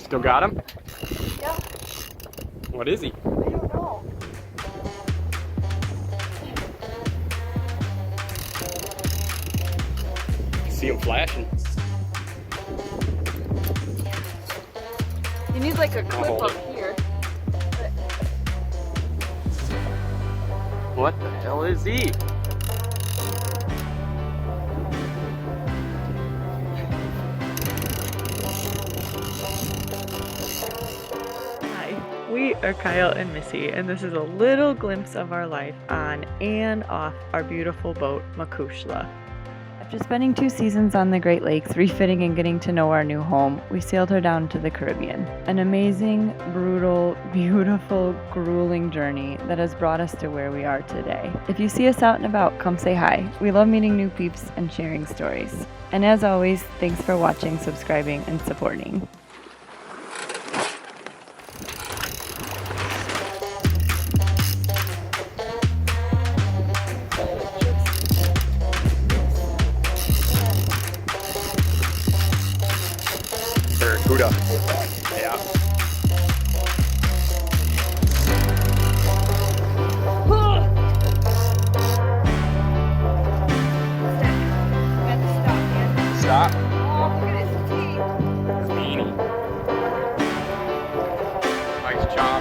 Still got him? Yeah. What is he? I don't know. You see him flashing. He needs like a clip Oh. up here. What the hell is he? Hi, we are Kyle and Missy, and this is a little glimpse of our life on and off our beautiful boat, Makushla. After spending 2 seasons on the Great Lakes, refitting and getting to know our new home, we sailed her down to the Caribbean. An amazing, brutal, beautiful, grueling journey that has brought us to where we are today. If you see us out and about, come say hi. We love meeting new peeps and sharing stories. And as always, thanks for watching, subscribing, and supporting. Barbuda. Yeah. Stop. Oh, look at his teeth. Meanie. Nice job.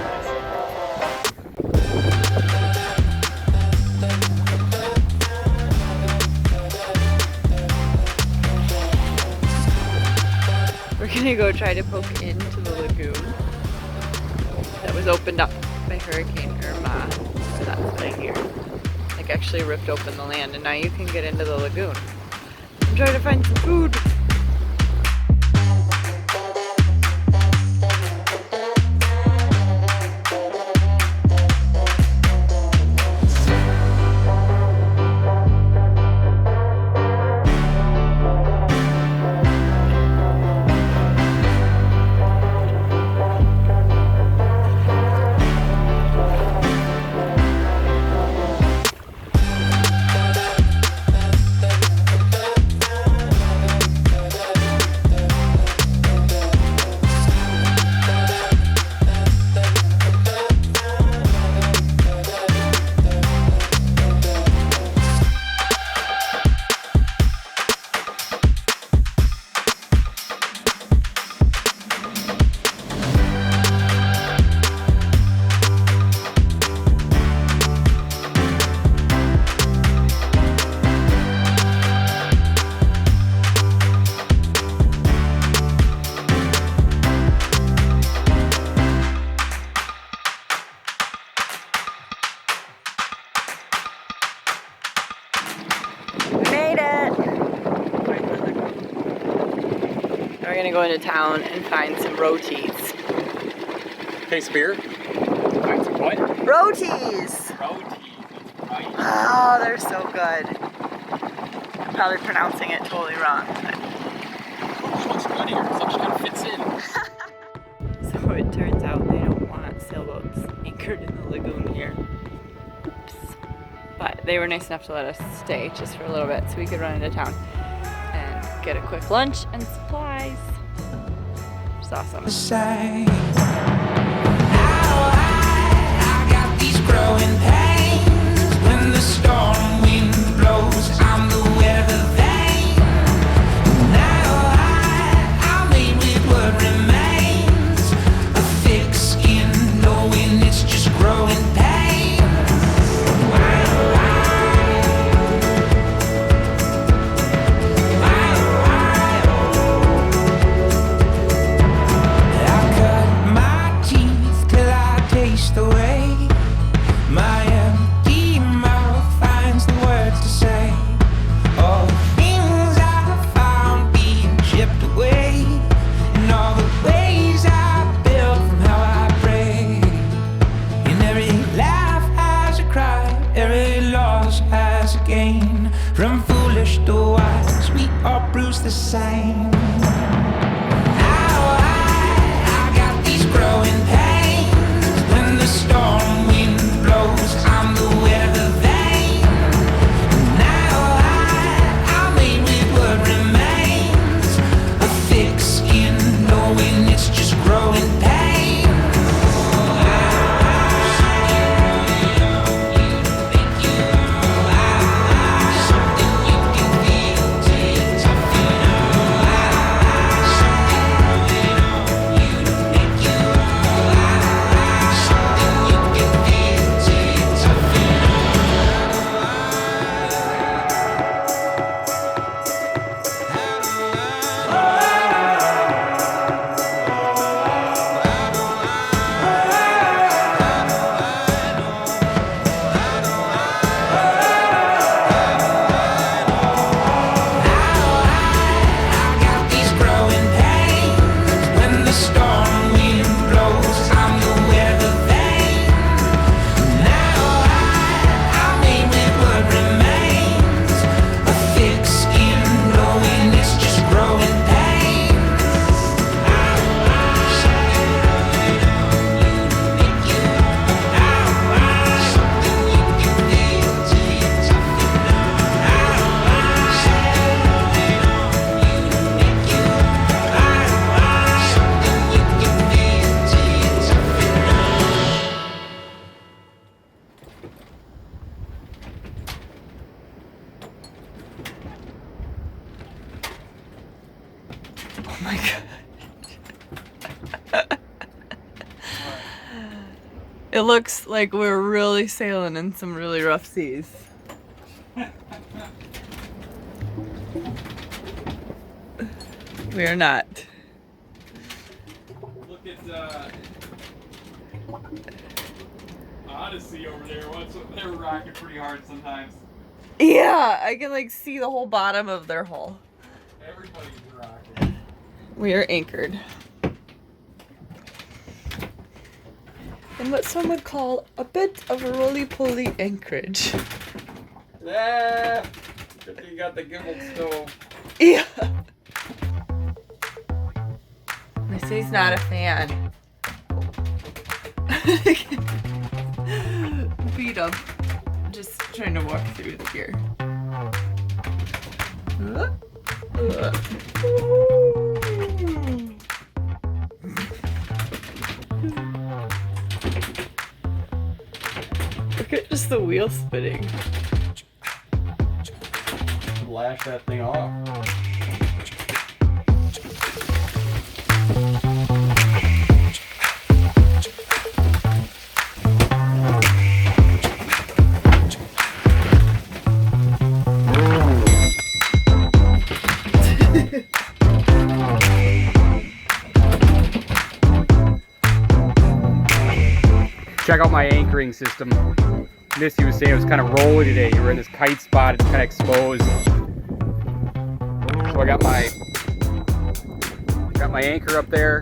We're gonna go try to poke into the lagoon that was opened up by Hurricane Irma. So that's what I hear. Like actually ripped open the land, and now you can get into the lagoon. I'm trying to find some food. We're gonna go into town and find some rotis. Case of beer. Find some what? Rotis! Roti. Right. Oh, they're so good. I'm probably pronouncing it totally wrong. This one's funnier. It actually kind of fits in. So it turns out they don't want sailboats anchored in the lagoon here. Oops. But they were nice enough to let us stay just for a little bit so we could run into town and get a quick lunch and supplies. It's awesome. I got these growing pains when the storm wind blows. I'm the weather vane. Now I'm made with what remains. A thick skin, knowing it's just growing pain. The way my empty mouth Oh my god. It looks like we're really sailing in some really rough seas. We are not. Look at Odyssey over there. They're rocking pretty hard sometimes. Yeah, I can like see the whole bottom of their hull. Everybody's rocking. We are anchored in what some would call a bit of a roly-poly anchorage. Yeah. Good thing you got the Gimbaled stove. Yeah. Missy's not a fan. Beat him. Just trying to walk through here. Look at just the wheel spinning. Lash that thing off. Check out my anchoring system. Missy was saying it was kind of rolly today. You were in this kite spot, it's kind of exposed. So I got my anchor up there.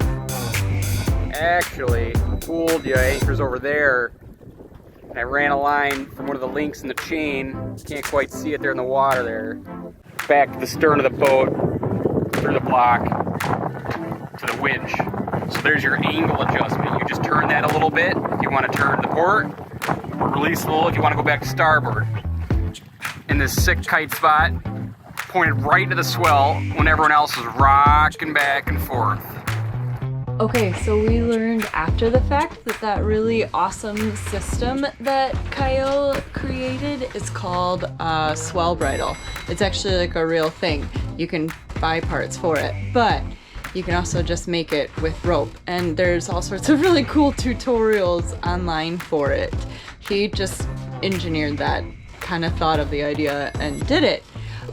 Actually, pulled the anchor's over there. And I ran a line from one of the links in the chain. Can't quite see it there in the water there. Back to the stern of the boat, through the block, to the winch. So there's your angle adjustment. You just turn that a little bit if you want to turn the port. Release a little if you want to go back to starboard. In this sick kite spot, pointed right to the swell when everyone else was rocking back and forth. Okay, so we learned after the fact that really awesome system that Kyle created is called Swell Bridle. It's actually like a real thing. You can buy parts for it, but you can also just make it with rope. And there's all sorts of really cool tutorials online for it. He just engineered that, kind of thought of the idea and did it.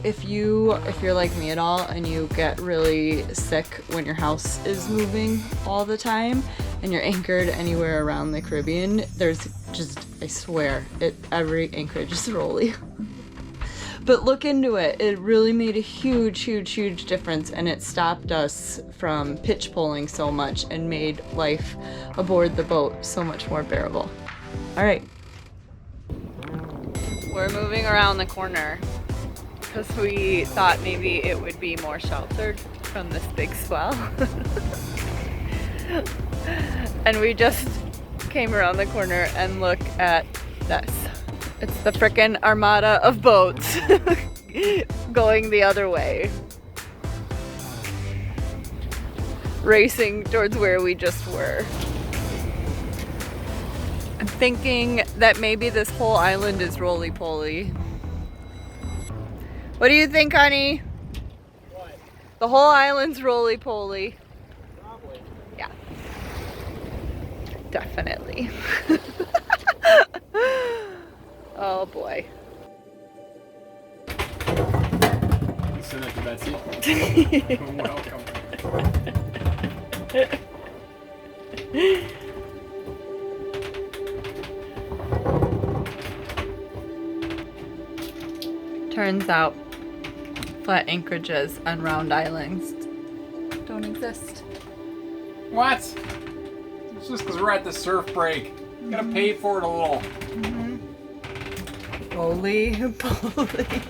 If you're like me at all and you get really sick when your house is moving all the time and you're anchored anywhere around the Caribbean, there's just, I swear, every anchorage is rolly. But look into it. It really made a huge, huge, huge difference, and it stopped us from pitch pulling so much and made life aboard the boat so much more bearable. All right. We're moving around the corner because we thought maybe it would be more sheltered from this big swell. And we just came around the corner and look at this. It's the frickin' armada of boats going the other way. Racing towards where we just were. I'm thinking that maybe this whole island is roly-poly. What do you think, honey? What? The whole island's roly-poly. Probably. Yeah. Definitely. Oh boy. Send it to Betsy. Welcome. Turns out flat anchorages on round islands don't exist. What? It's just because we're at the surf break. You gotta pay for it a little. Roly-poly.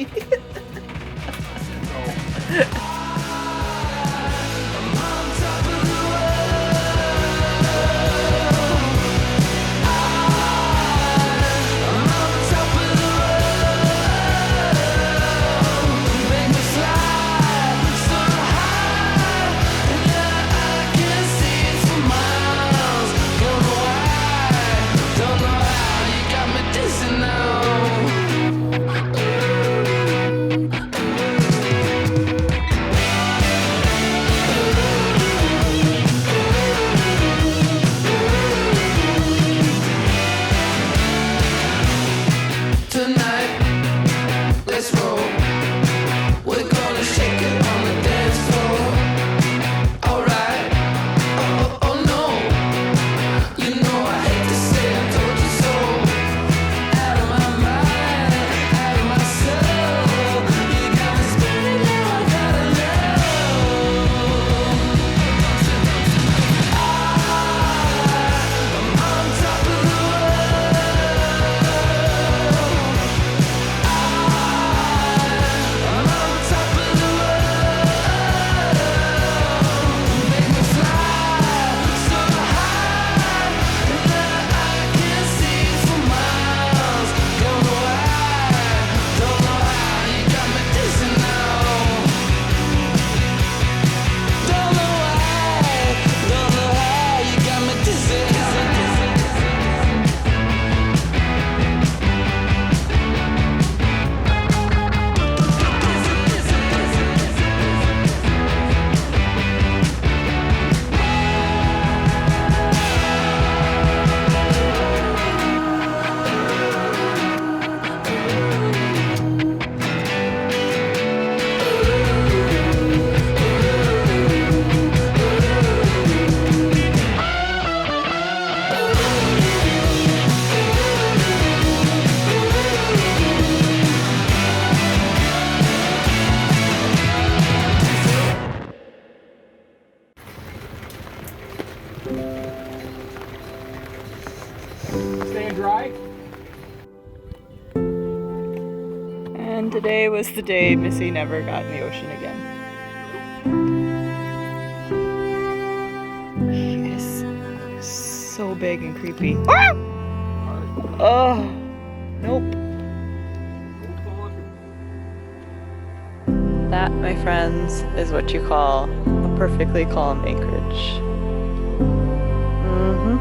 Staying dry? And today was the day Missy never got in the ocean again. He is so big and creepy. Oh, nope. That, my friends, is what you call a perfectly calm Anchorage. Mm-hmm.